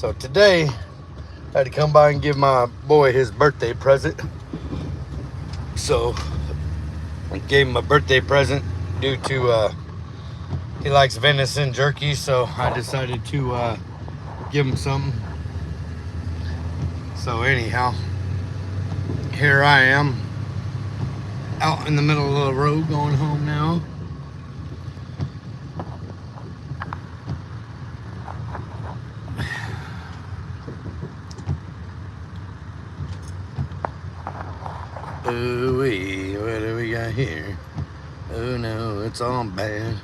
So today, I had to come by and give my boy his birthday present. So I gave him a birthday present due to he likes venison jerky. So I decided to give him something. So anyhow, here I am out in the middle of the road going home now. Ooh-wee, what do we got here? Oh no, it's all bad.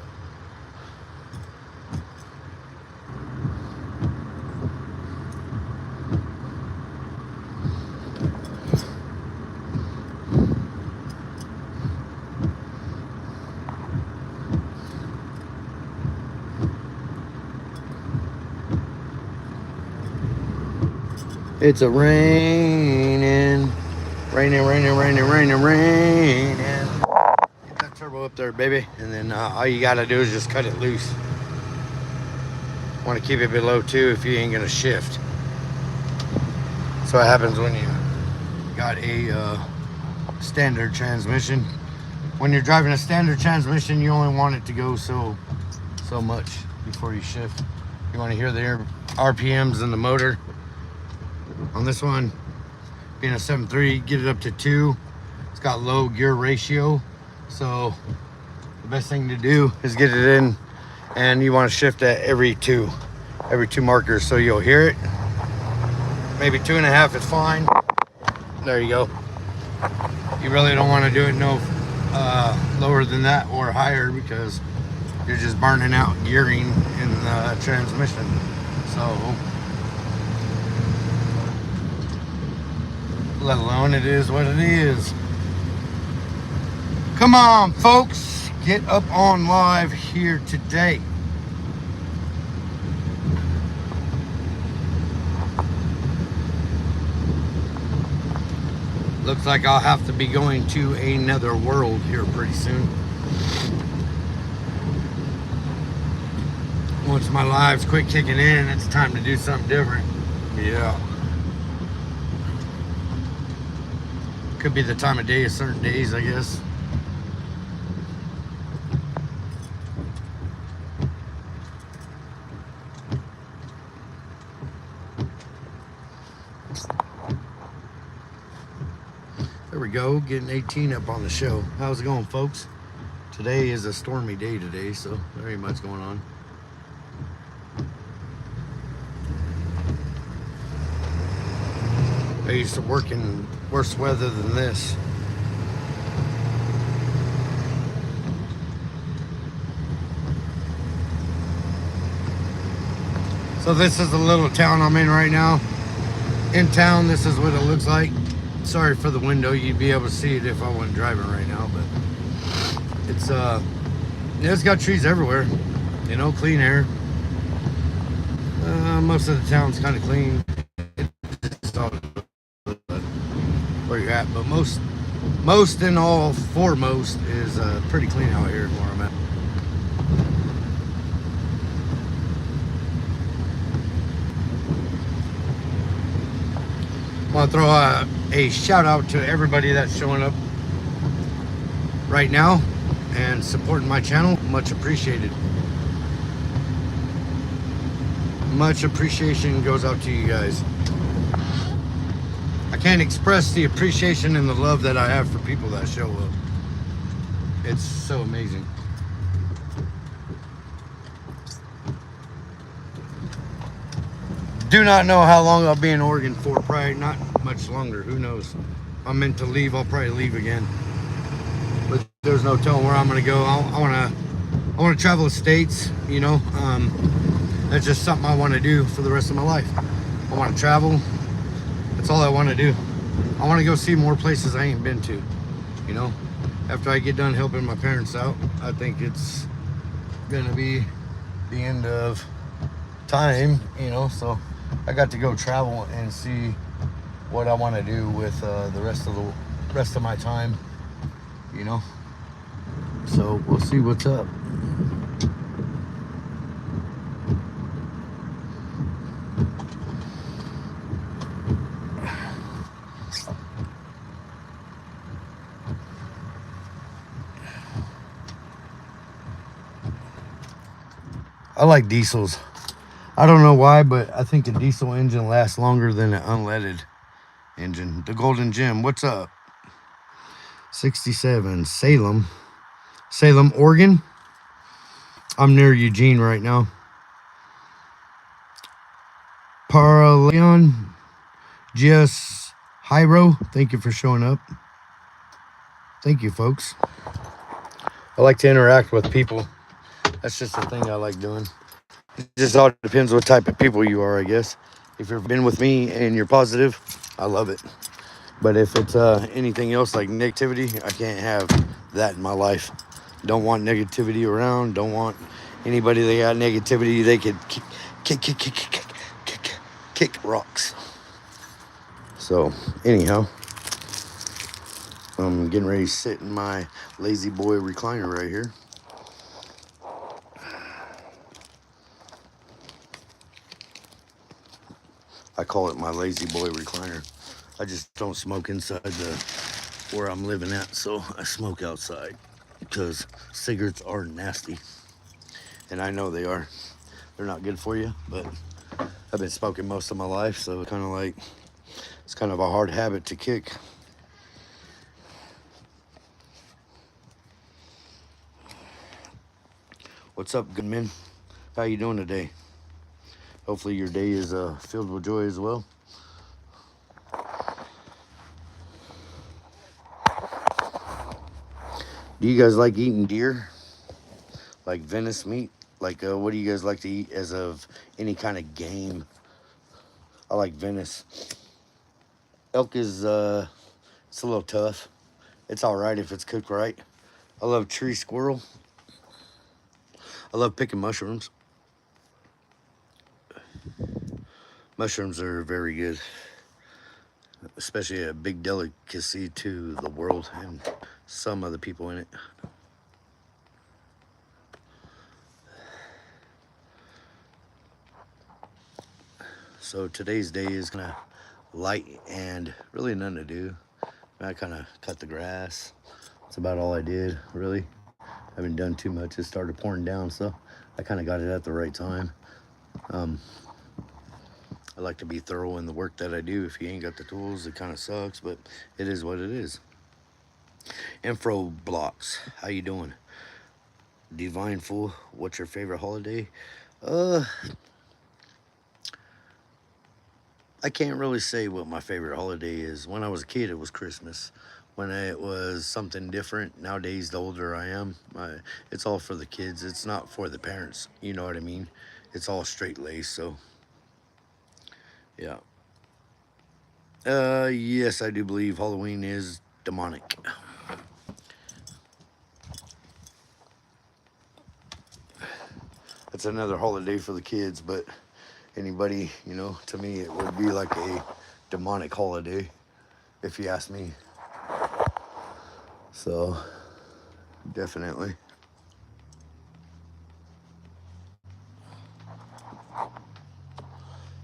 It's a raining. Get that turbo up there, baby. And then all you gotta do is just cut it loose. Want to keep it below 2 if you ain't gonna shift. So what happens when you got a standard transmission. When you're driving a standard transmission, you only want it to go so much before you shift. You want to hear the RPMs in the motor. On this one, being a 7.3, get it up to 2. It's got low gear ratio, so the best thing to do is get it in, and you want to shift at every two markers, so you'll hear it. Maybe 2.5 is fine. There you go. You really don't want to do it no lower than that or higher, because you're just burning out gearing in the transmission. So let alone it is what it is. Come on, folks, get up on live here today. Looks like I'll have to be going to another world here pretty soon. Once my lives quit kicking in, it's time to do something different. Yeah. Could be the time of day of certain days, I guess. There we go, getting 18 up on the show. How's it going, folks? Today is a stormy day today, so there ain't much going on. I used to work in worse weather than this. So this is the little town I'm in right now. In town, this is what it looks like. Sorry for the window, you'd be able to see it if I wasn't driving right now, but it's it's got trees everywhere, you know, clean air. Most of the town's kind of clean. It's all where you're at, but most and all foremost is pretty clean out here where I'm at. I want to throw a shout out to everybody that's showing up right now and supporting my channel. Much appreciated. Much appreciation goes out to you guys. I can't express the appreciation and the love that I have for people that show up. It's so amazing. Do not know how long I'll be in Oregon for. Probably not much longer. Who knows? I'm meant to leave. I'll probably leave again. But there's no telling where I'm gonna go. I wanna travel the states. You know, that's just something I want to do for the rest of my life. I want to travel. That's all I want to do. I want to go see more places I ain't been to. You know, after I get done helping my parents out, I think it's gonna be the end of time. You know, so I got to go travel and see what I want to do with the rest of my time. You know, so we'll see what's up. I like diesels. I don't know why, but I think a diesel engine lasts longer than an unleaded engine. The Golden Gem, what's up? 67, Salem, Oregon. I'm near Eugene right now. Paraleon, Gias Hyro, thank you for showing up. Thank you, folks. I like to interact with people. That's just the thing I like doing. It just all depends what type of people you are, I guess. If you've been with me and you're positive, I love it. But if it's anything else like negativity, I can't have that in my life. Don't want negativity around. Don't want anybody that got negativity. They could kick rocks. So anyhow, I'm getting ready to sit in my lazy boy recliner right here. I call it my lazy boy recliner. I just don't smoke inside where I'm living at, so I smoke outside because cigarettes are nasty. And I know they are. They're not good for you, but I've been smoking most of my life, so it's kind of a hard habit to kick. What's up, good men? How you doing today? Hopefully your day is filled with joy as well. Do you guys like eating deer? Like Venice meat? Like what do you guys like to eat as of any kind of game? I like Venice. Elk is it's a little tough. It's all right if it's cooked right. I love tree squirrel. I love picking mushrooms. Mushrooms are very good, especially a big delicacy to the world and some other people in it. So today's day is kind of light and really nothing to do. I kind of cut the grass. That's about all I did, really. I haven't done too much. It started pouring down, so I kind of got it at the right time. I like to be thorough in the work that I do. If you ain't got the tools, it kind of sucks, but it is what it is. Info blocks, how you doing? Divine Fool, what's your favorite holiday? I can't really say what my favorite holiday is. When I was a kid, it was Christmas. When it was something different, nowadays, the older I am, it's all for the kids. It's not for the parents. You know what I mean? It's all straight laced. So, yeah. Yes, I do believe Halloween is demonic. That's another holiday for the kids, but anybody, to me, it would be like a demonic holiday, if you ask me. So, definitely.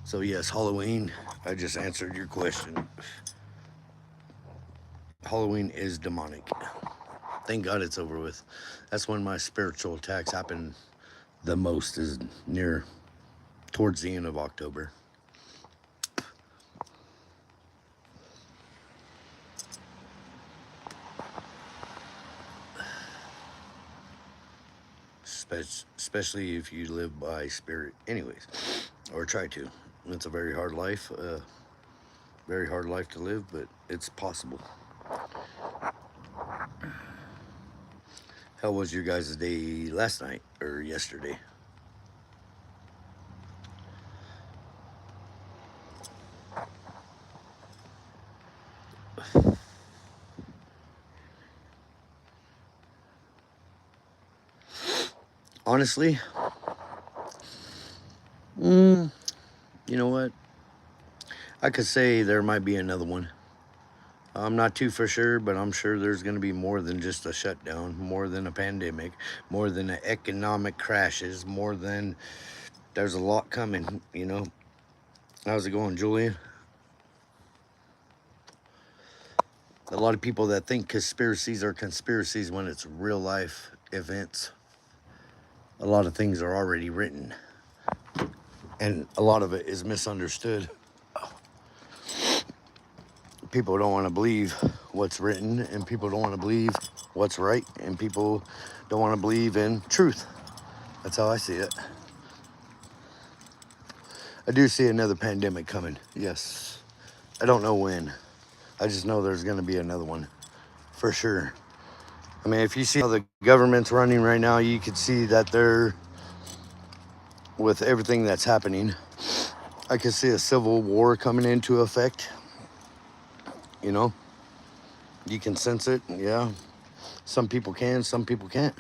So, yes, Halloween, I just answered your question. Halloween is demonic. Thank God it's over with. That's when my spiritual attacks happen the most, is near towards the end of October. Especially if you live by spirit, anyways, or try to. It's a very hard life to live, but it's possible. How was your guys' day last night or yesterday? Honestly, you know what? I could say there might be another one. I'm not too for sure, but I'm sure there's going to be more than just a shutdown, more than a pandemic, more than economic crashes, more than there's a lot coming. How's it going, Julian? A lot of people that think conspiracies are conspiracies when it's real life events. a lot of things are already written, and a lot of it is misunderstood. People don't want to believe what's written, and people don't want to believe what's right, and people don't want to believe in truth. That's how I see it. I do see another pandemic coming. Yes. I don't know when. I just know there's going to be another one for sure. I mean, if you see how the government's running right now, you could see that they're, with everything that's happening, I could see a civil war coming into effect. You know, you can sense it. Yeah. Some people can, some people can't.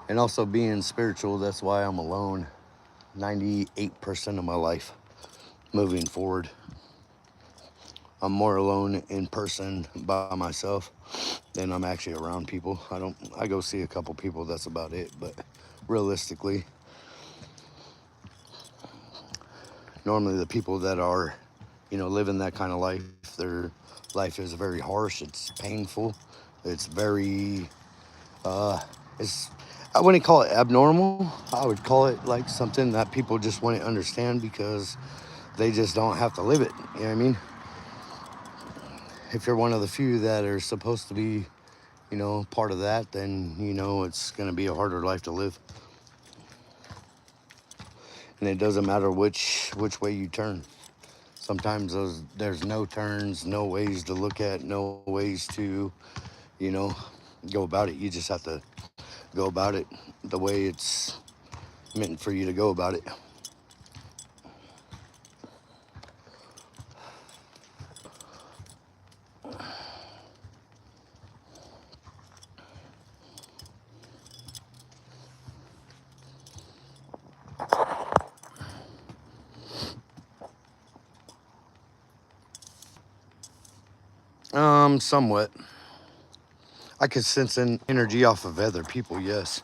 And also being spiritual, that's why I'm alone 98% of my life moving forward. I'm more alone in person by myself than I'm actually around people. I go see a couple people, that's about it. But realistically, normally the people that are, living that kind of life, their life is very harsh, it's painful, it's very, it's, I wouldn't call it abnormal. I would call it like something that people just wouldn't understand because they just don't have to live it. You know what I mean? If you're one of the few that are supposed to be, part of that, then it's going to be a harder life to live. And it doesn't matter which way you turn. Sometimes there's no turns, no ways to look at, no ways to, you know, go about it. You just have to go about it the way it's meant for you to go about it. Somewhat. I could sense an energy off of other people, yes.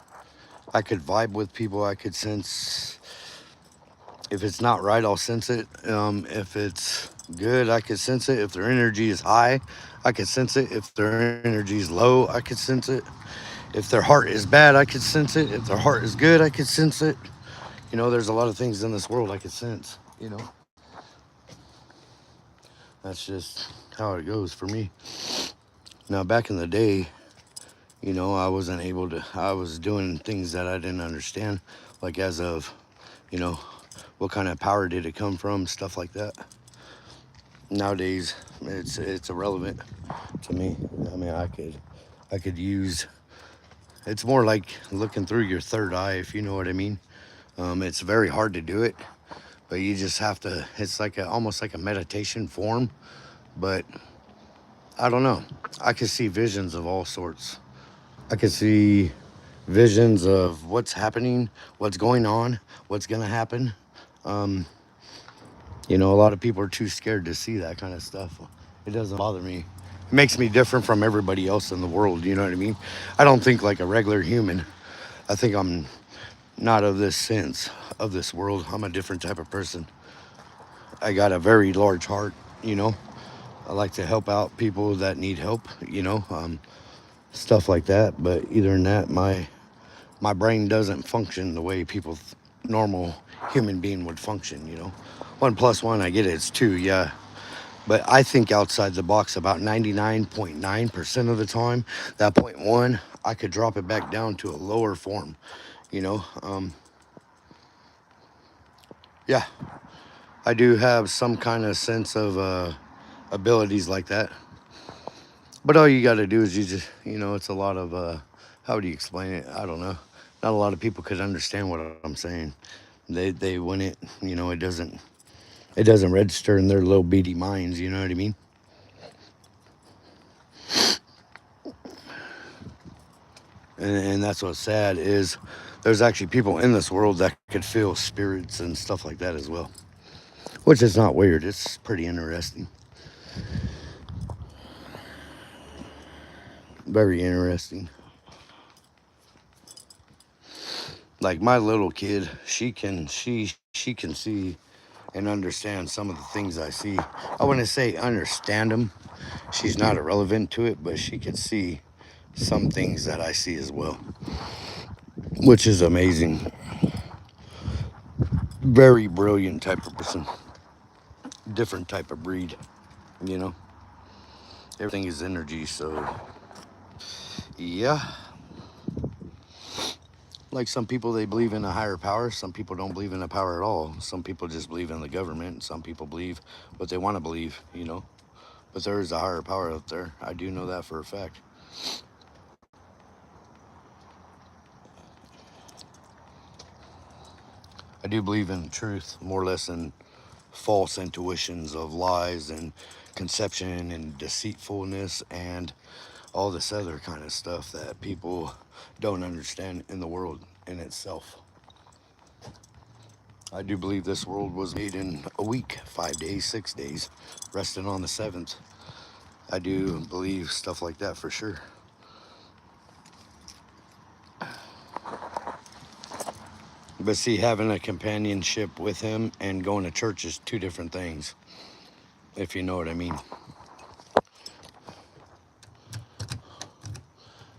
I could vibe with people. I could sense if it's not right, I'll sense it. If it's good, I could sense it. If their energy is high, I could sense it. If their energy is low, I could sense it. If their heart is bad, I could sense it. If their heart is good, I could sense it. There's a lot of things in this world I could sense. That's just how it goes for me. Now, back in the day, I was doing things that I didn't understand, like as of, you know, what kind of power did it come from, stuff like that. Nowadays, it's irrelevant to me. I mean, I could use, it's more like looking through your third eye, if you know what I mean. It's very hard to do it, but you just have to, it's like almost like a meditation form, but I don't know. I could see visions of all sorts. I could see visions of what's happening, what's going on, what's going to happen. Um, a lot of people are too scared to see that kind of stuff. It doesn't bother me. It makes me different from everybody else in the world, you know what I mean? I don't think like a regular human. I think I'm not of this sense, of this world. I'm a different type of person. I got a very large heart. I like to help out people that need help, stuff like that. But either than that, my brain doesn't function the way normal human being would function. 1 + 1, I get it, it's 2, yeah. But I think outside the box about 99.9% of the time. That point one, I could drop it back down to a lower form, you know. Yeah, I do have some kind of sense of abilities like that. But all you got to do is it's a lot of, how do you explain it? I don't know. Not a lot of people could understand what I'm saying. They wouldn't, it doesn't register in their little beady minds, you know what I mean? And that's what's sad is there's actually people in this world that could feel spirits and stuff like that as well, which is not weird. It's pretty interesting. Very interesting. Like my little kid, she can see and understand some of the things I see. I wouldn't say understand them. She's not irrelevant to it, but she could see some things that I see as well, which is amazing. Very brilliant type of person, different type of breed, you know. Everything is energy, so yeah. Like some people, they believe in a higher power. Some people don't believe in a power at all. Some people just believe in the government. Some people believe what they want to believe, you know. But there is a higher power out there. I do know that for a fact. I do believe in truth more or less than false intuitions of lies and conception and deceitfulness and all this other kind of stuff that people don't understand in the world in itself. I do believe this world was made in a week, 5 days, 6 days, resting on the seventh. I do believe stuff like that for sure. But see, having a companionship with him and going to church is two different things, if you know what I mean.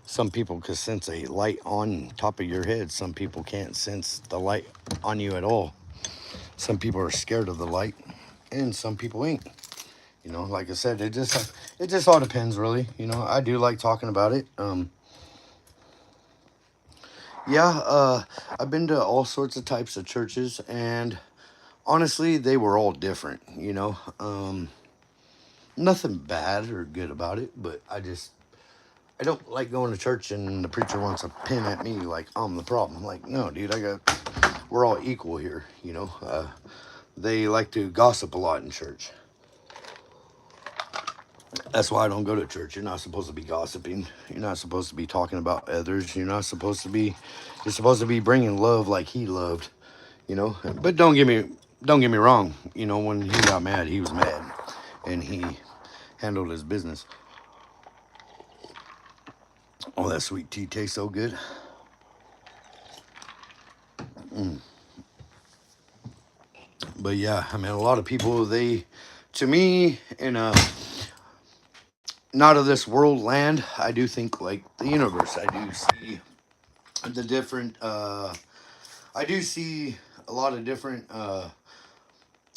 Some people can sense a light on top of your head. Some people can't sense the light on you at all. Some people are scared of the light, and some people ain't. You know, like I said, it just all depends, really. You know, I do like talking about it. Yeah, I've been to all sorts of types of churches, and honestly, they were all different. You know, nothing bad or good about it, but I don't like going to church and the preacher wants to pin at me like I'm the problem. I'm like, no, dude, we're all equal here. You know, they like to gossip a lot in church. That's why I don't go to church. You're not supposed to be gossiping. You're not supposed to be talking about others. You're not supposed to be. You're supposed to be bringing love like he loved. You know. But don't get me wrong. You know, when he got mad, he was mad, and he handled his business. Oh, that sweet tea tastes so good. But yeah, I mean, a lot of people to me, in a not of this world land, I do think like the universe. I do see the different. I do see a lot of different. I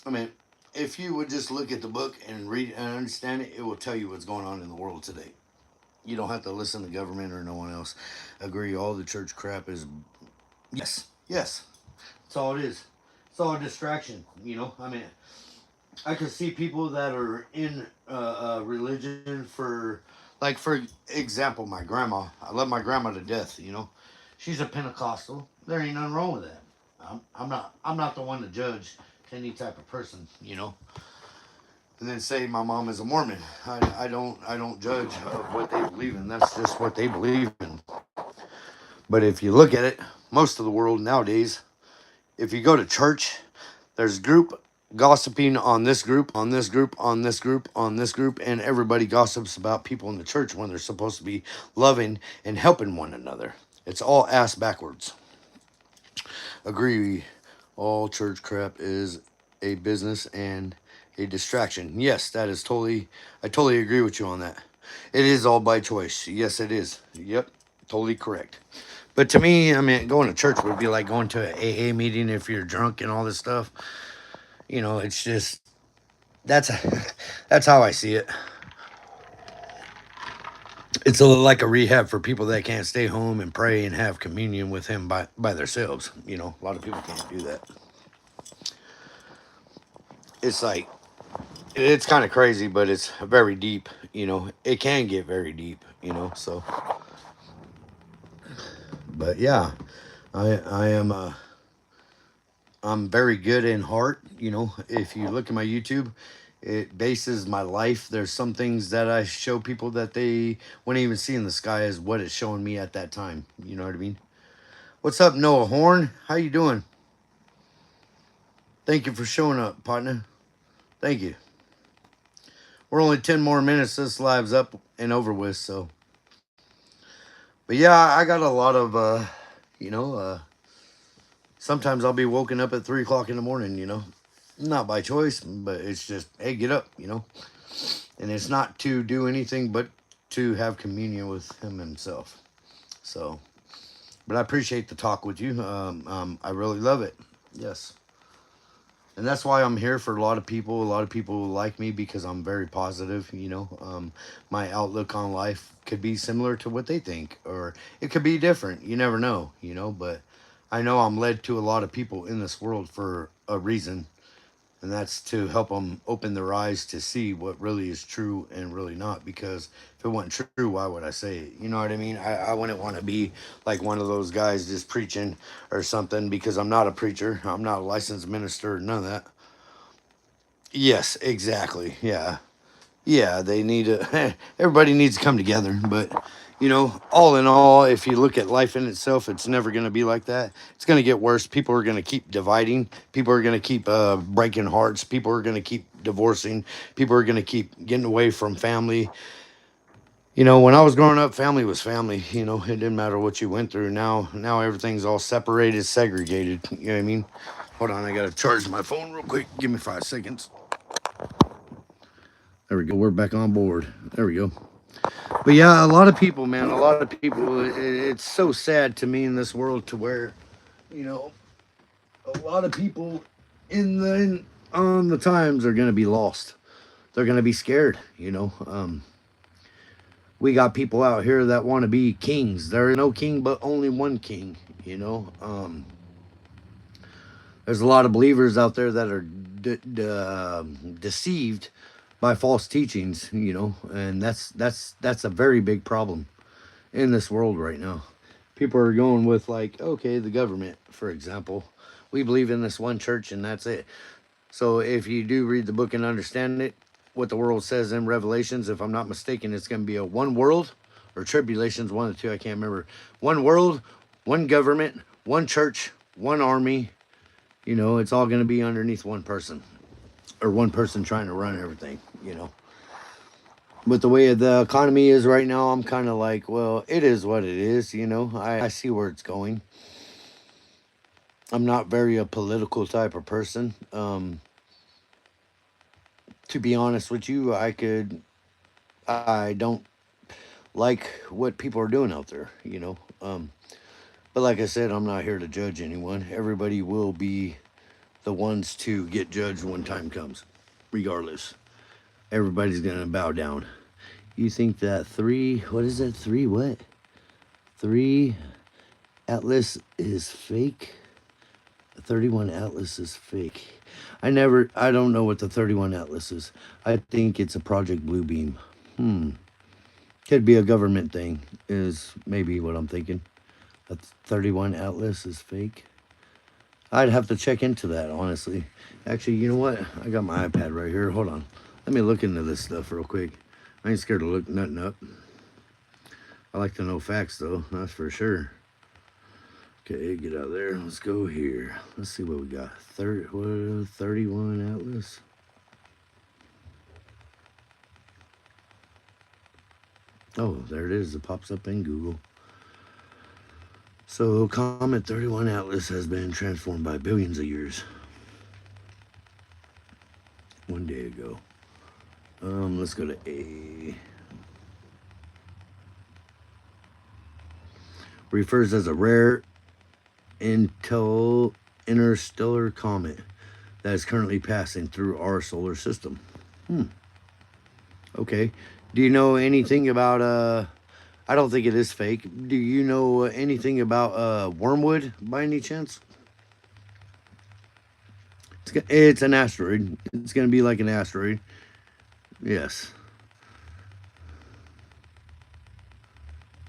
mean, if you would just look at the book and read and understand it, it will tell you what's going on in the world today. You don't have to listen to government or no one else. Agree, all the church crap is yes, yes. That's all it is. It's all a distraction. You know, I mean, I could see people that are in religion for, like, for example, my grandma. I love my grandma to death. You know, she's a Pentecostal. There ain't nothing wrong with that. I'm not the one to judge any type of person. You know, and then say my mom is a Mormon. I don't judge of what they believe in. That's just what they believe in. But if you look at it, most of the world nowadays, if you go to church, there's group gossiping on this group, on this group, on this group, on this group, and everybody gossips about people in the church when they're supposed to be loving and helping one another. It's all ass backwards. Agree. All church crap is a business and a distraction. Yes, that is totally, I totally agree with you on that. It is all by choice. Yes, it is. Yep, totally correct. But to me, I mean, going to church would be like going to an AA meeting if you're drunk and all this stuff. You know, it's just that's that's how I see it. It's like a rehab for people that can't stay home and pray and have communion with him by themselves. You know, a lot of people can't do that. It's like it's kind of crazy, but it's very deep. You know, it can get very deep. You know, so but yeah, I am I'm very good in heart. You know, if you look at my YouTube, it bases my life. There's some things that I show people that they wouldn't even see in the sky as what it's showing me at that time. You know what I mean? What's up, Noah Horn? How you doing? Thank you for showing up, partner. Thank you. We're only 10 more minutes. This live's up and over with. So, but yeah, I got a lot of, you know, sometimes I'll be woken up at 3 o'clock in the morning. You know, not by choice, but it's just, hey, get up, And it's not to do anything but to have communion with him himself. So, but I appreciate the talk with you. I really love it. Yes. And that's why I'm here for a lot of people. A lot of people like me because I'm very positive. My outlook on life could be similar to what they think, or it could be different. You never know, But I know I'm led to a lot of people in this world for a reason, and that's to help them open their eyes to see what really is true and really not. Because if it wasn't true, why would I say it? You know what I mean? I wouldn't want to be like one of those guys just preaching or something, because I'm not a preacher. I'm not a licensed minister, none of that. Yes, exactly. Yeah. Yeah, they need to, everybody needs to come together. But, all in all, if you look at life in itself, it's never going to be like that. It's going to get worse. People are going to keep dividing. People are going to keep breaking hearts. People are going to keep divorcing. People are going to keep getting away from family. When I was growing up, family was family. It didn't matter what you went through. Now everything's all separated, segregated. You know what I mean? Hold on, I got to charge my phone real quick. Give me 5 seconds. There we go. We're back on board. There we go. But yeah, a lot of people, man, a lot of people, it's so sad to me in this world to where, you know, a lot of people on the times are going to be lost. They're going to be scared. We got people out here that want to be kings. There is no king, but only one king. There's a lot of believers out there that are deceived by false teachings, and that's a very big problem in this world right now. People are going with, like, okay, the government, for example. We believe in this one church and that's it. So if you do read the book and understand it, what the world says in Revelations, if I'm not mistaken, it's going to be a one world, or tribulations, one of the two, I can't remember. One world, one government, one church, one army. It's all going to be underneath one person, or one person trying to run everything. With the way the economy is right now, I'm kind of like, well, it is what it is. I see where it's going. I'm not very a political type of person. To be honest with you, I don't like what people are doing out there. But like I said, I'm not here to judge anyone. Everybody will be the ones to get judged when time comes, regardless. Everybody's going to bow down. You think that what is it? What? 3 Atlas is fake? 31 Atlas is fake. I don't know what the 31 Atlas is. I think it's a Project Bluebeam. Could be a government thing, is maybe what I'm thinking. A 31 Atlas is fake. I'd have to check into that, honestly. Actually, you know what? I got my iPad right here. Hold on. Let me look into this stuff real quick. I ain't scared to look nothing up. I like to know facts, though. That's for sure. Okay, get out of there. Let's go here. Let's see what we got. 31 Atlas. Oh, there it is. It pops up in Google. So, Comet 31 Atlas has been transformed by billions of years. One day ago. Let's go to A. Refers as a rare interstellar comet that is currently passing through our solar system. Okay. Do you know anything about I don't think it is fake. Do you know anything about wormwood by any chance? It's an asteroid. It's going to be like an asteroid. Yes.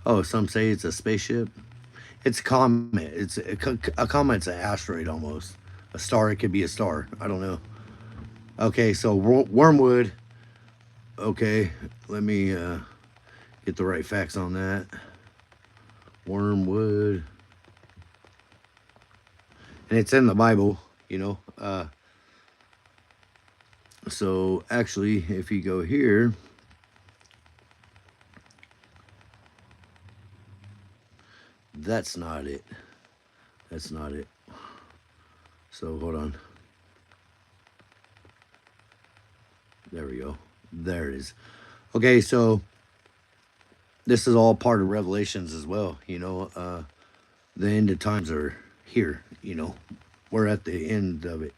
Oh, some say it's a spaceship. It's a comet. It's a comet's an asteroid almost. A star. It could be a star. I don't know. Okay, so wormwood. Okay, let me get the right facts on that. Wormwood, and it's in the Bible. So actually, if you go here, that's not it. That's not it. So hold on. There it is. Okay, so this is all part of Revelations as well. The end of times are here. We're at the end of it.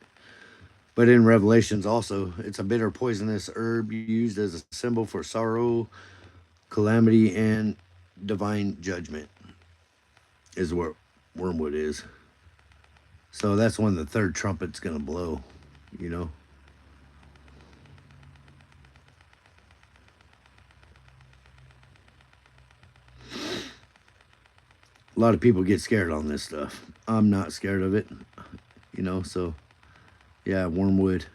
But in Revelations also, it's a bitter poisonous herb used as a symbol for sorrow, calamity, and divine judgment, is what wormwood is. So that's when the third trumpet's going to blow, you know. A lot of people get scared on this stuff. I'm not scared of it, so yeah, wormwood.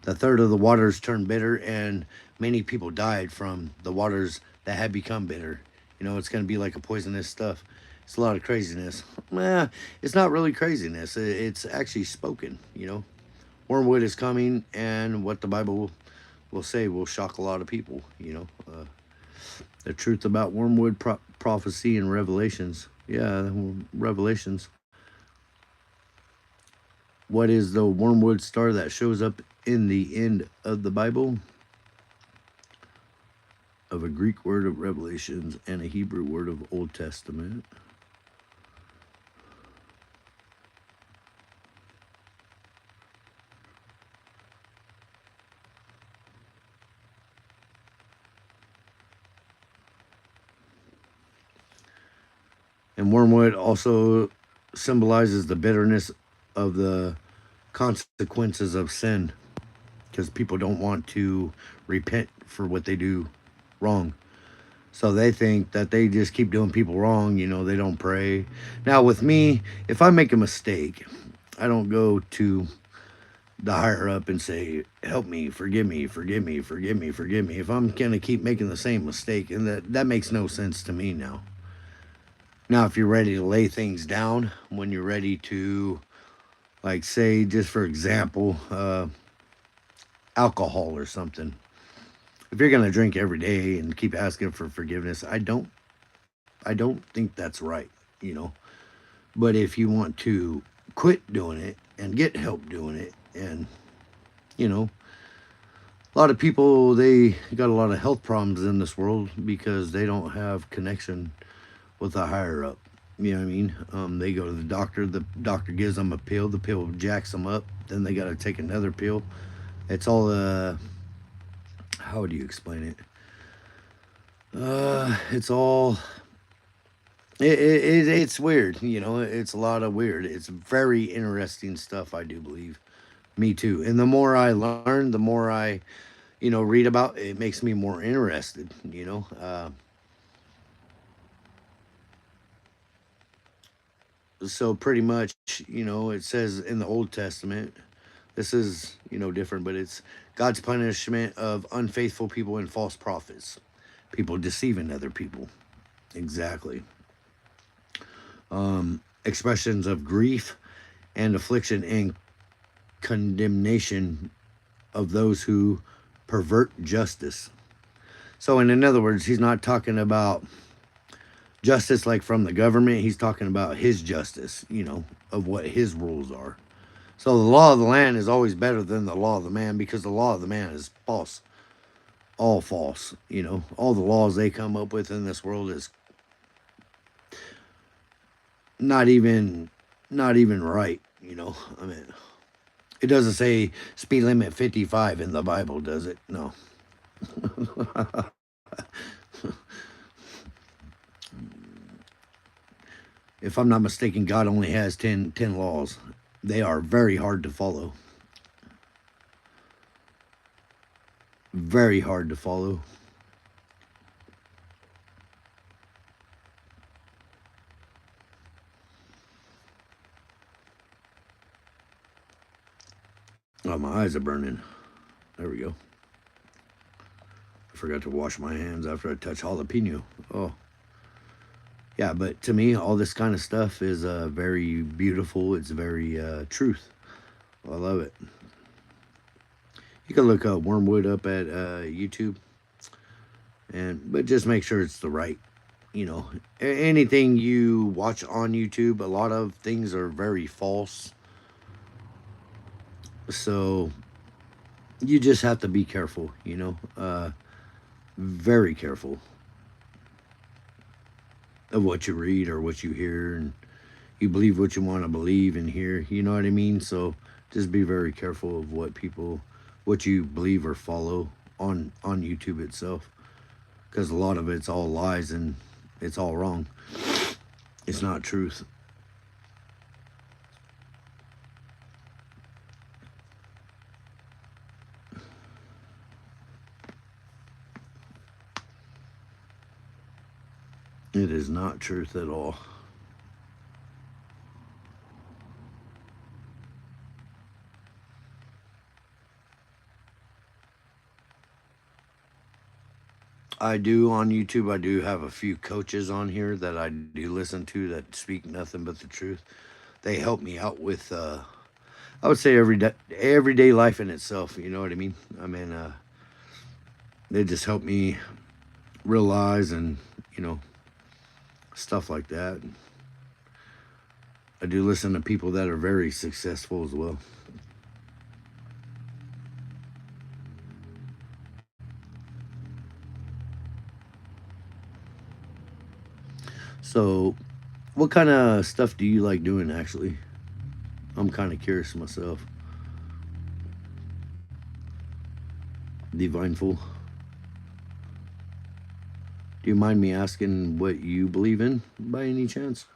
The third of the waters turned bitter, and many people died from the waters that had become bitter. It's going to be like a poisonous stuff. It's a lot of craziness. It's not really craziness. It's actually spoken. Wormwood is coming, and what the Bible will say will shock a lot of people. The truth about wormwood prophecy and Revelations. Yeah, Revelations. What is the wormwood star that shows up in the end of the Bible? Of a Greek word of Revelations and a Hebrew word of Old Testament. And wormwood also symbolizes the bitterness of the consequences of sin, because people don't want to repent for what they do wrong. So they think that they just keep doing people wrong. They don't pray. Now, with me, if I make a mistake, I don't go to the higher up and say, help me, forgive me, forgive me, forgive me, forgive me. If I'm going to keep making the same mistake, and that makes no sense to me now. Now, if you're ready to lay things down, when you're ready to, like, say, just for example, alcohol or something. If you're gonna drink every day and keep asking for forgiveness, I don't think that's right, you know. But if you want to quit doing it and get help doing it, and you know, a lot of people, they got a lot of health problems in this world because they don't have connection with a higher up. You know what I mean? They go to the doctor gives them a pill, the pill jacks them up, then they got to take another pill. It's all how do you explain it? It's all it's weird, it's a lot of weird. It's very interesting stuff, I do believe. Me too. And the more I learn, the more I, read about it, makes me more interested. So pretty much, it says in the Old Testament, this is, different, but it's God's punishment of unfaithful people and false prophets, people deceiving other people. Exactly. Expressions of grief and affliction and condemnation of those who pervert justice. So, in other words, he's not talking about justice like from the government. He's talking about his justice, of what his rules are. So, the law of the land is always better than the law of the man, because the law of the man is false. All false. All the laws they come up with in this world is not even right. I mean, it doesn't say speed limit 55 in the Bible, does it? No. If I'm not mistaken, God only has 10 laws. They are very hard to follow. Very hard to follow. Oh, my eyes are burning. There we go. I forgot to wash my hands after I touched jalapeno. Oh. Yeah, but to me, all this kind of stuff is very beautiful. It's very truth. I love it. You can look up Wormwood up at YouTube, but just make sure it's the right. Anything you watch on YouTube, a lot of things are very false. So you just have to be careful, very careful of what you read or what you hear, and you believe what you want to believe and hear, you know what I mean? So just be very careful of what you believe or follow on YouTube itself, because a lot of it's all lies and it's all wrong. It's not truth. It is not truth at all. I do on YouTube. I do have a few coaches on here that I do listen to that speak nothing but the truth. They help me out with, I would say, everyday life in itself. You know what I mean? I mean, they just help me realize and you know stuff like that. I do listen to people that are very successful as well. So, what kind of stuff do you like doing actually? I'm kind of curious myself. Divineful. Do you mind me asking what you believe in by any chance?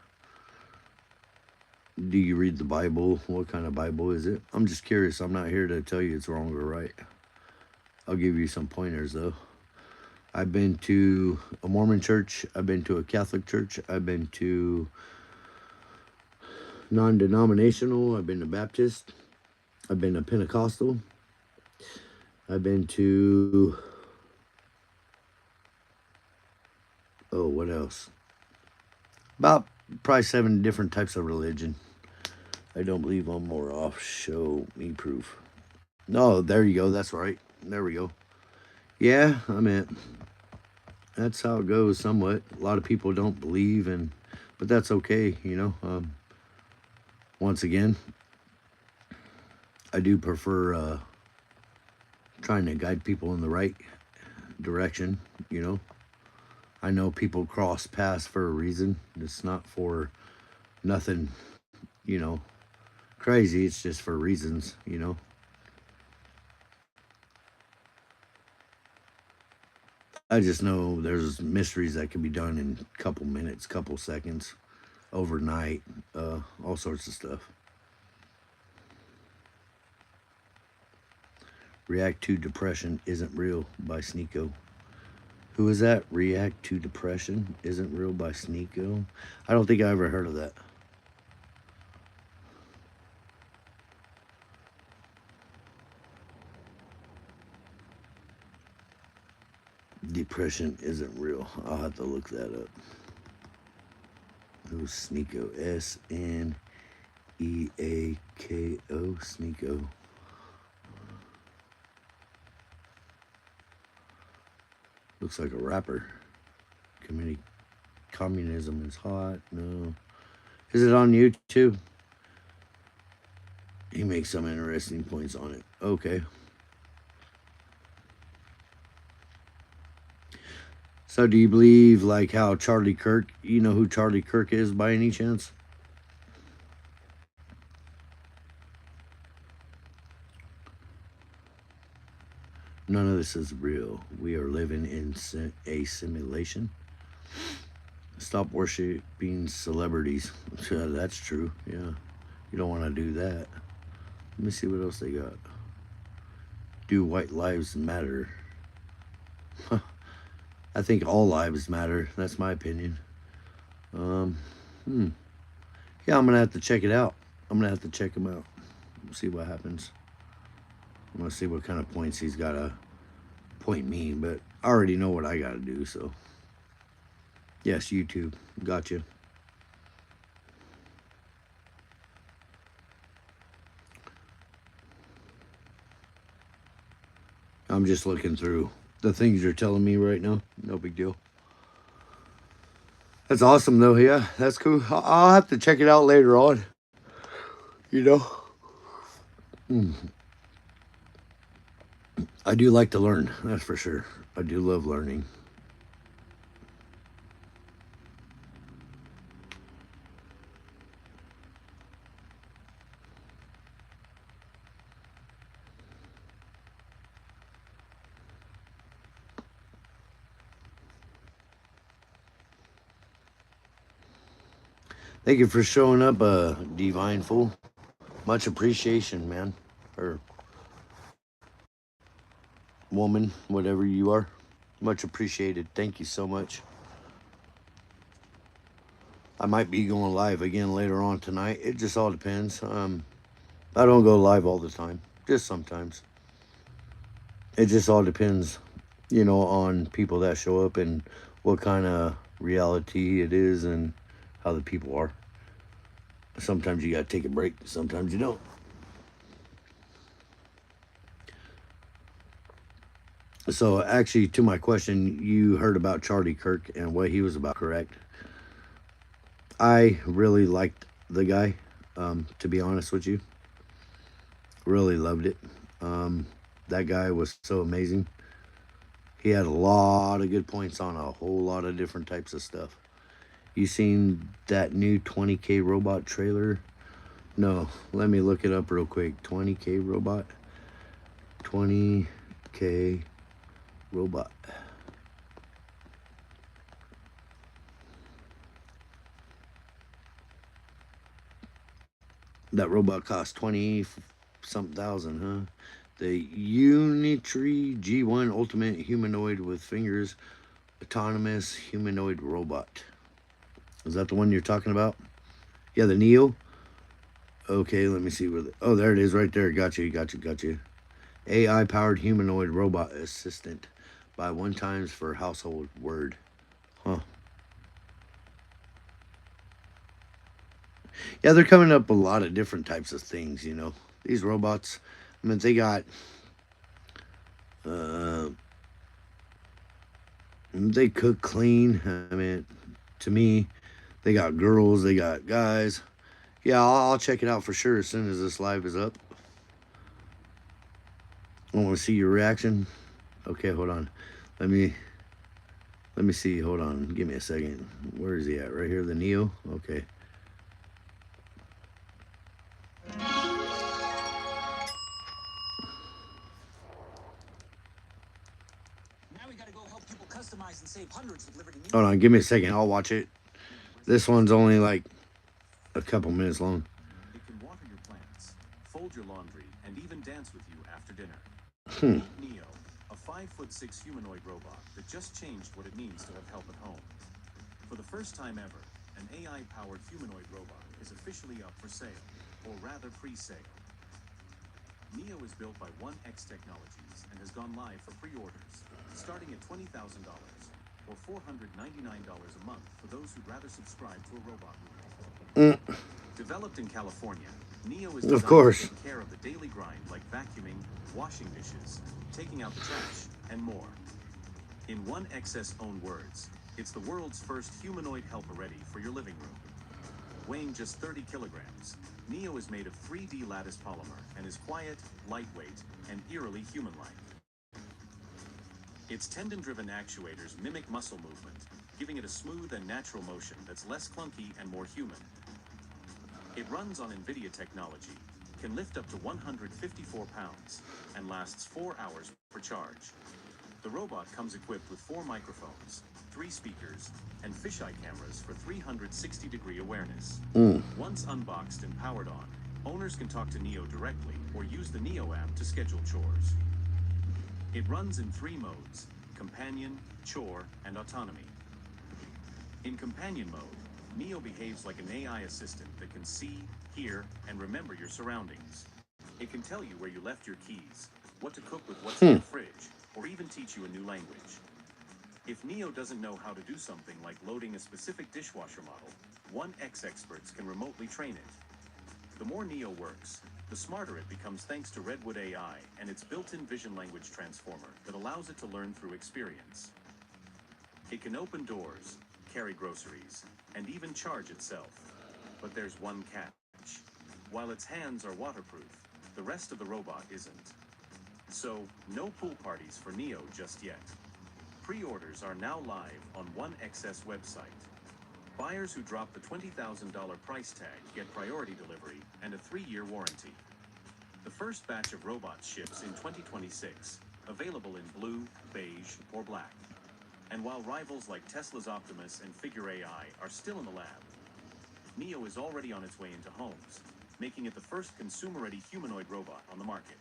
Do you read the Bible? What kind of Bible is it? I'm just curious. I'm not here to tell you it's wrong or right. I'll give you some pointers though. I've been to a Mormon church. I've been to a Catholic church. I've been to non-denominational. I've been to Baptist. I've been to Pentecostal. I've been to, oh, what else? About probably 7 different types of religion. I don't believe I'm more off. Show me proof. No, there you go. That's right. There we go. Yeah, I mean, that's how it goes somewhat. A lot of people don't believe, but that's okay. Once again, I do prefer trying to guide people in the right direction. I know people cross paths for a reason. It's not for nothing, you know, crazy. It's just for reasons. I just know there's mysteries that can be done in a couple minutes, couple seconds, overnight, all sorts of stuff. React to Depression Isn't Real by Sneeko. Who is that? React to Depression Isn't Real by Sneeko? I don't think I ever heard of that. Depression Isn't Real. I'll have to look that up. Who's Sneeko? Sneako. Sneeko. Looks like a rapper. Communism is hot. No. Is it on YouTube? He makes some interesting points on it. Okay. So do you believe like how Charlie Kirk, you know who Charlie Kirk is by any chance? None of this is real. We are living in a simulation. Stop worshiping celebrities. Yeah, that's true. Yeah. You don't want to do that. Let me see what else they got. Do white lives matter? I think all lives matter. That's my opinion. Um, hmm. Yeah, I'm gonna have to check it out. I'm gonna have to check him out. See what happens. I'm gonna see what kind of points he's gotta point me, but I already know what I gotta do. So, yes, YouTube, gotcha. I'm just looking through the things you're telling me right now. No big deal. That's awesome, though. Yeah, that's cool. I'll have to check it out later on. You know. Hmm. I do like to learn, that's for sure. I do love learning. Thank you for showing up, Divine Fool. Much appreciation, man. Or woman, whatever you are. Much appreciated. Thank you so much. I might be going live again later on tonight. It just all depends. I don't go live all the time, just sometimes. It just all depends, on people that show up and what kind of reality it is and how the people are. Sometimes you got to take a break, sometimes you don't. So, actually, to my question, you heard about Charlie Kirk and what he was about, correct? I really liked the guy, to be honest with you. Really loved it. Um, that guy was so amazing. He had a lot of good points on a whole lot of different types of stuff. You seen that new 20K robot trailer? No, let me look it up real quick. 20K robot. 20K robot. That robot cost 20 something thousand, huh? The Unitree G1 Ultimate Humanoid with Fingers Autonomous Humanoid Robot. Is that the one you're talking about? Yeah, the Neo. Okay, let me see where. Oh, there it is, right there. Got you. AI powered humanoid robot assistant by one times for household word. Huh. Yeah, they're coming up with a lot of different types of things. These robots, I mean, they got, uh, they cook clean. I mean, to me, they got girls, they got guys. Yeah, I'll check it out for sure as soon as this live is up. I want to see your reaction. Okay, hold on. Let me let me see. Hold on. Give me a second. Where is he at? Right here, the Neo. Okay. Hold on. Give me a second. I'll watch it. This one's only like a couple minutes long. It can water your plants, fold your laundry, and even dance with you after dinner. Hmm. Neo, a 5'6" humanoid robot that just changed what it means to have help at home. For the first time ever, an AI-powered humanoid robot is officially up for sale, or rather pre-sale. Neo is built by 1X Technologies and has gone live for pre-orders, starting at $20,000, or $499 a month for those who'd rather subscribe to a robot movie. Mm. Developed in California, Neo is Of designed to course. take care of the daily grind like vacuuming, washing dishes, taking out the trash, and more. In 1X's own words, it's the world's first humanoid helper ready for your living room. Weighing just 30 kilograms, Neo is made of 3D lattice polymer and is quiet, lightweight, and eerily human-like. Its tendon-driven actuators mimic muscle movement, giving it a smooth and natural motion that's less clunky and more human. It runs on NVIDIA technology, can lift up to 154 pounds, and lasts 4 hours per charge. The robot comes equipped with 4 microphones, 3 speakers, and fisheye cameras for 360-degree awareness. Mm. Once unboxed and powered on, owners can talk to Neo directly or use the Neo app to schedule chores. It runs in 3 modes: companion, chore, and autonomy. In companion mode, Neo behaves like an AI assistant that can see, hear, and remember your surroundings. It can tell you where you left your keys, what to cook with what's in your fridge, or even teach you a new language. If Neo doesn't know how to do something like loading a specific dishwasher model, 1X experts can remotely train it. The more Neo works, the smarter it becomes thanks to Redwood AI and its built-in vision language transformer that allows it to learn through experience. It can open doors, carry groceries, and even charge itself. But there's one catch. While its hands are waterproof, the rest of the robot isn't. So, no pool parties for Neo just yet. Pre-orders are now live on 1XS website. Buyers who drop the $20,000 price tag get priority delivery and a 3-year warranty. The first batch of robots ships in 2026, available in blue, beige, or black. And while rivals like Tesla's Optimus and Figure AI are still in the lab, Neo is already on its way into homes, making it the first consumer-ready humanoid robot on the market.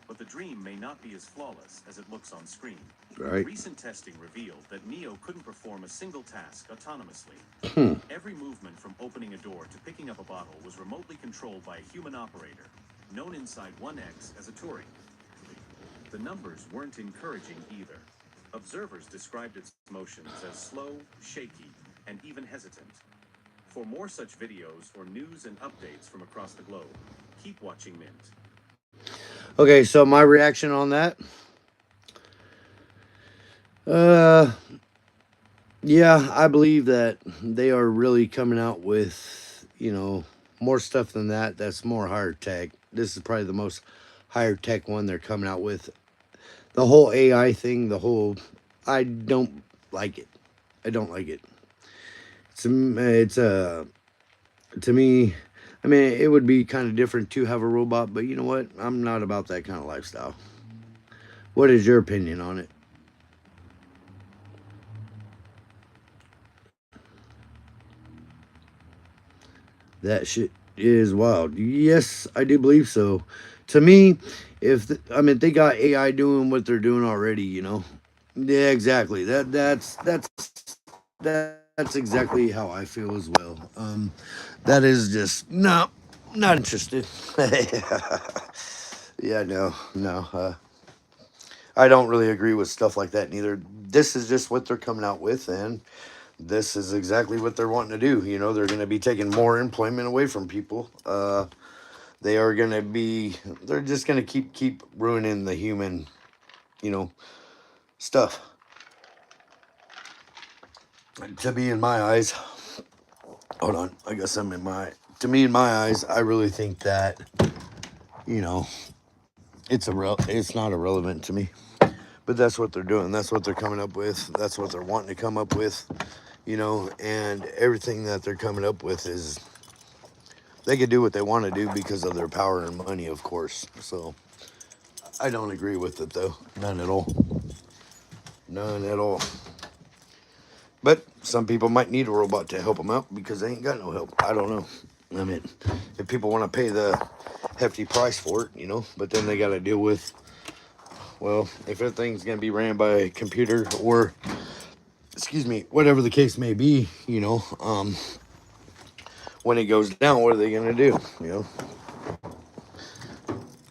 But the dream may not be as flawless as it looks on screen. Right. Recent testing revealed that Neo couldn't perform a single task autonomously. Every movement from opening a door to picking up a bottle was remotely controlled by a human operator, known inside 1X as a Turing. The numbers weren't encouraging either. Observers described its motions as slow, shaky, and even hesitant. For more such videos or news and updates from across the globe, keep watching Mint. Okay, so my reaction on that. Yeah, I believe that they are really coming out with, more stuff than that. That's more higher tech. This is probably the most higher tech one they're coming out with. The whole AI thing, I don't like it. I don't like it. To me, I mean, it would be kind of different to have a robot, but you know what? I'm not about that kind of lifestyle. What is your opinion on it? That shit is wild. Yes, I do believe so. To me, they got AI doing what they're doing already, Yeah, exactly. That's exactly how I feel as well. That is just no, not interested. Yeah, no. I don't really agree with stuff like that neither. This is just what they're coming out with, and this is exactly what they're wanting to do. They're going to be taking more employment away from people. They are going to be. They're just going to keep ruining the human, you know, stuff. To me, in my eyes, hold on. I guess I'm in my. To me, in my eyes, I really think that, you know, It's not irrelevant to me. But that's what they're doing. That's what they're coming up with. That's what they're wanting to come up with. And everything that they're coming up with is they can do what they want to do because of their power and money, of course. So I don't agree with it though. None at all. None at all. But some people might need a robot to help them out because they ain't got no help. I don't know. I mean, if people want to pay the hefty price for it, but then they got to deal with, well, if everything's going to be ran by a computer or, excuse me, whatever the case may be, when it goes down, what are they going to do?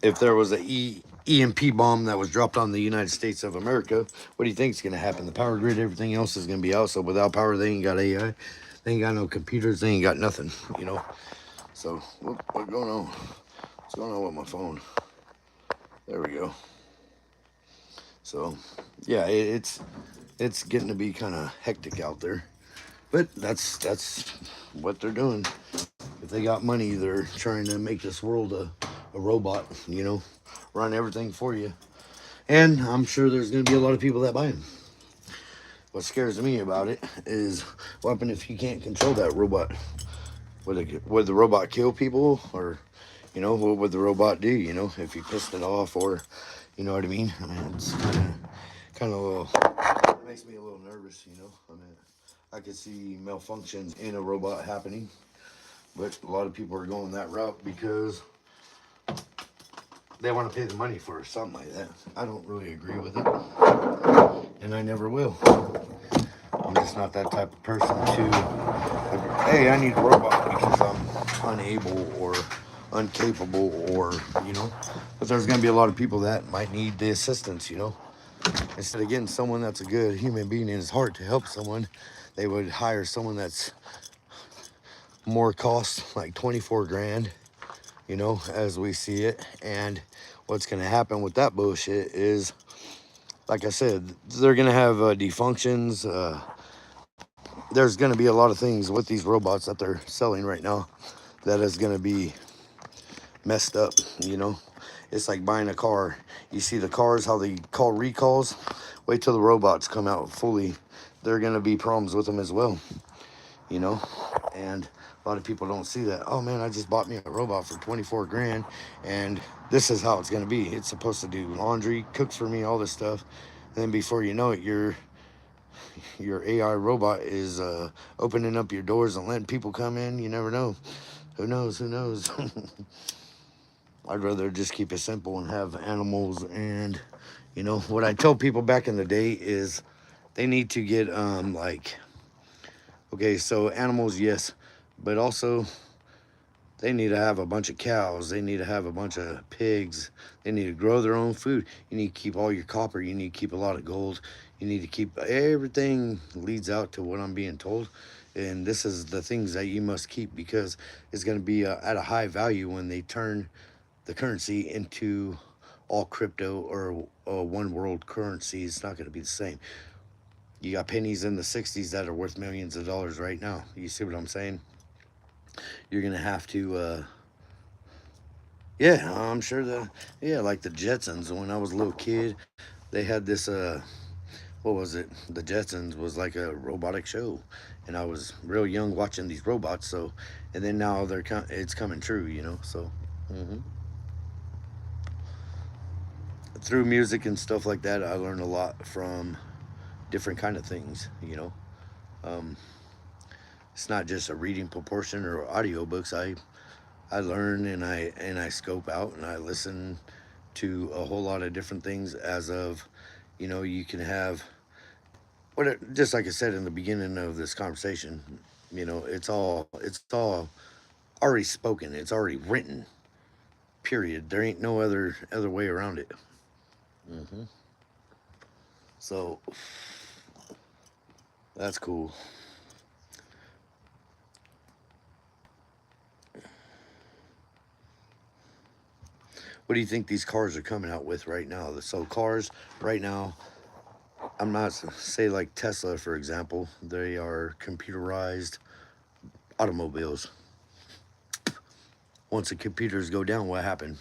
If there was a EMP bomb that was dropped on the United States of America, what do you think is going to happen? The power grid, everything else is going to be out. So without power, they ain't got AI. They ain't got no computers. They ain't got nothing. So what's going on? What's going on with my phone? There we go. So yeah, it's getting to be kind of hectic out there. But that's what they're doing. If they got money, they're trying to make this world a robot, run everything for you. And I'm sure there's going to be a lot of people that buy them. What scares me about it is what happens if you can't control that robot? Would the robot kill people? Or, what would the robot do, if you pissed it off? Or, you know what I mean? It's kind of a little, it makes me a little nervous, I could see malfunctions in a robot happening. But a lot of people are going that route because they want to pay the money for something like that. I don't really agree with it. And I never will. I'm just not that type of person to, hey, I need a robot because I'm unable or incapable or, But there's going to be a lot of people that might need the assistance, Instead of getting someone that's a good human being in his heart to help someone, they would hire someone that's more cost, like 24 grand, as we see it. And what's going to happen with that bullshit is, like I said, they're going to have defunctions. There's going to be a lot of things with these robots that they're selling right now that is going to be messed up, It's like buying a car. You see the cars, how they call recalls. Wait till the robots come out fully. There are gonna be problems with them as well, you know. And a lot of people don't see that. Oh man, I just bought me a robot for 24 grand, and this is how it's gonna be. It's supposed to do laundry, cooks for me, all this stuff. And then before you know it, your AI robot is opening up your doors and letting people come in. You never know. Who knows? Who knows? I'd rather just keep it simple and have animals. And you know what I tell people back in the day is they need to get like, okay, so animals, yes, but also they need to have a bunch of cows. They need to have a bunch of pigs. They need to grow their own food. You need to keep all your copper. You need to keep a lot of gold. You need to keep everything leads out to what I'm being told. And this is the things that you must keep because it's going to be at a high value when they turn the currency into all crypto or one world currency. It's not going to be the same. You got pennies in the 60s that are worth millions of dollars right now. You see what I'm saying? You're going to have to yeah, I'm sure that. Yeah, like the Jetsons. When I was a little kid, they had this. What was it? The Jetsons was like a robotic show, and I was real young watching these robots. So, and then now it's coming true, you know. So, hmm through music and stuff like that, I learned a lot from different kind of things. You know, um, it's not just a reading proportion or audiobooks. I learn and I scope out and I listen to a whole lot of different things as of, you know, you can have just like I said in the beginning of this conversation, you know, it's all already spoken, it's already written, period. There ain't no other way around it. hmm So that's cool. What do you think these cars are coming out with right now? So cars right now, I'm not say like Tesla for example, they are computerized automobiles. Once the computers go down, what happened?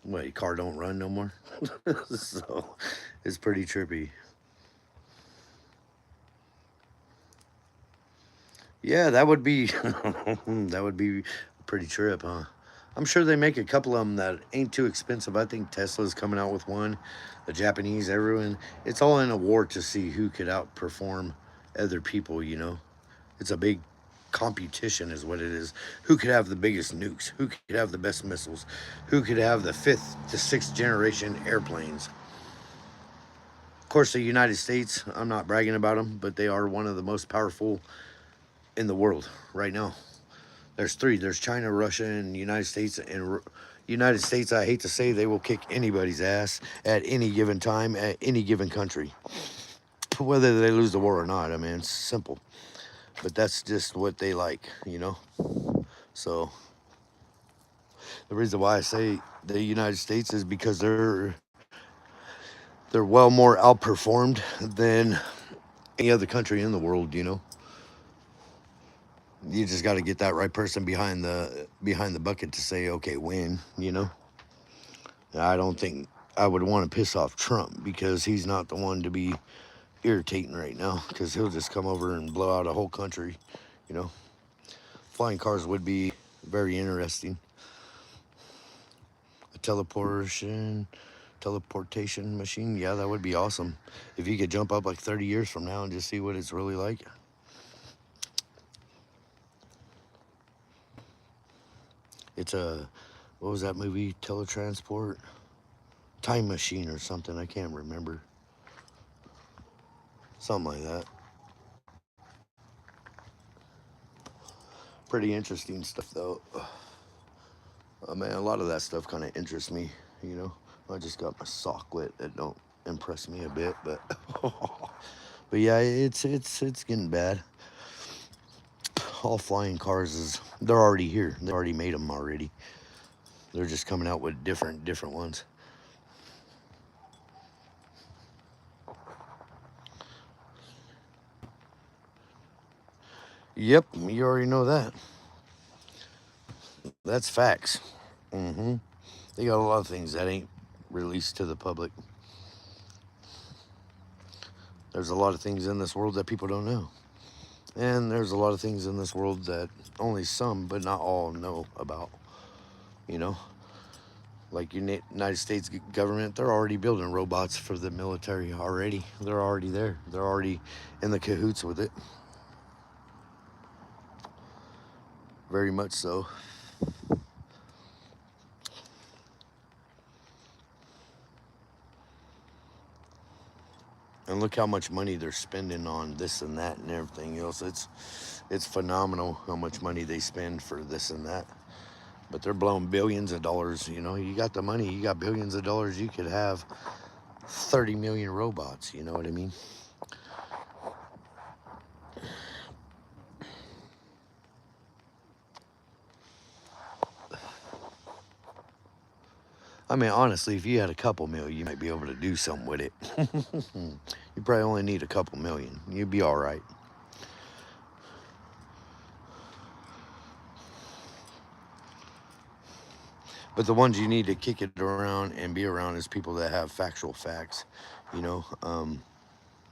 What, your car don't run no more? So it's pretty trippy. Yeah, that would be that would be a pretty trip, huh? I'm sure they make a couple of them that ain't too expensive. I think Tesla's coming out with one. The Japanese, everyone, it's all in a war to see who could outperform other people, you know. It's a big competition is what it is. Who could have the biggest nukes? Who could have the best missiles? Who could have the fifth to sixth generation airplanes? Of course, the United States, I'm not bragging about them, but they are one of the most powerful in the world right now. There's three. There's China, Russia, and the United States. And United States, I hate to say, they will kick anybody's ass at any given time, at any given country, whether they lose the war or not. I mean, it's simple. But that's just what they like, you know. So the reason why I say the United States is because they're well more outperformed than any other country in the world, you know. You just got to get that right person behind the bucket to say, okay, win, you know. I don't think I would want to piss off Trump because he's not the one to be irritating right now because he'll just come over and blow out a whole country, you know. Flying cars would be very interesting. A teleportation machine, yeah, that would be awesome. If you could jump up like 30 years from now and just see what it's really like. It's a, what was that movie? Teletransport? Time machine or something. I can't remember. Something like that. Pretty interesting stuff, though. Man, a lot of that stuff kind of interests me. You know, I just got my sock wet. That don't impress me a bit, but but yeah, it's getting bad. All flying cars is they're already here. They already made them already. They're just coming out with different ones. Yep, you already know that. That's facts. hmm They got a lot of things that ain't released to the public. There's a lot of things in this world that people don't know. And there's a lot of things in this world that only some, but not all, know about. You know, like United States government, they're already building robots for the military already. They're already there. They're already in the cahoots with it. Very much so. And look how much money they're spending on this and that and everything else. It's phenomenal how much money they spend for this and that. But they're blowing billions of dollars. You know, you got the money, you got billions of dollars, you could have 30 million robots. You know what I mean? I mean, honestly, if you had a couple million, you might be able to do something with it. You probably only need a couple million. You'd be all right. But the ones you need to kick it around and be around is people that have factual facts. You know,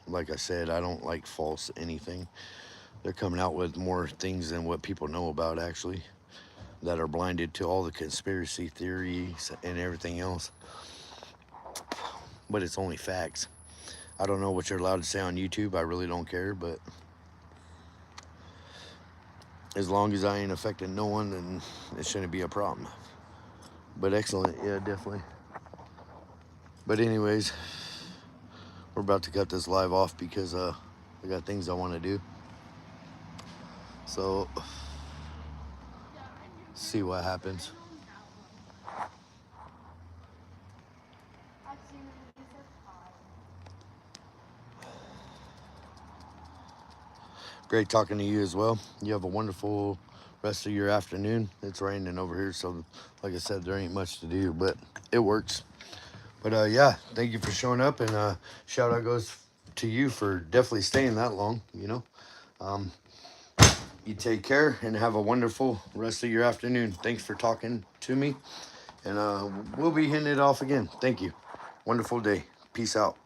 like I said, I don't like false anything. They're coming out with more things than what people know about, actually, that are blinded to all the conspiracy theories and everything else. But it's only facts. I don't know what you're allowed to say on YouTube. I really don't care, but as long as I ain't affecting no one, then it shouldn't be a problem. But excellent, yeah, definitely. But anyways, we're about to cut this live off because I got things I want to do. So, see what happens. Great talking to you as well. You have a wonderful rest of your afternoon. It's raining over here, so like I said, there ain't much to do, but it works. But yeah, thank you for showing up, and shout out goes to you for definitely staying that long. You know, you take care and have a wonderful rest of your afternoon. Thanks for talking to me, and we'll be hitting it off again. Thank you. Wonderful day. Peace out.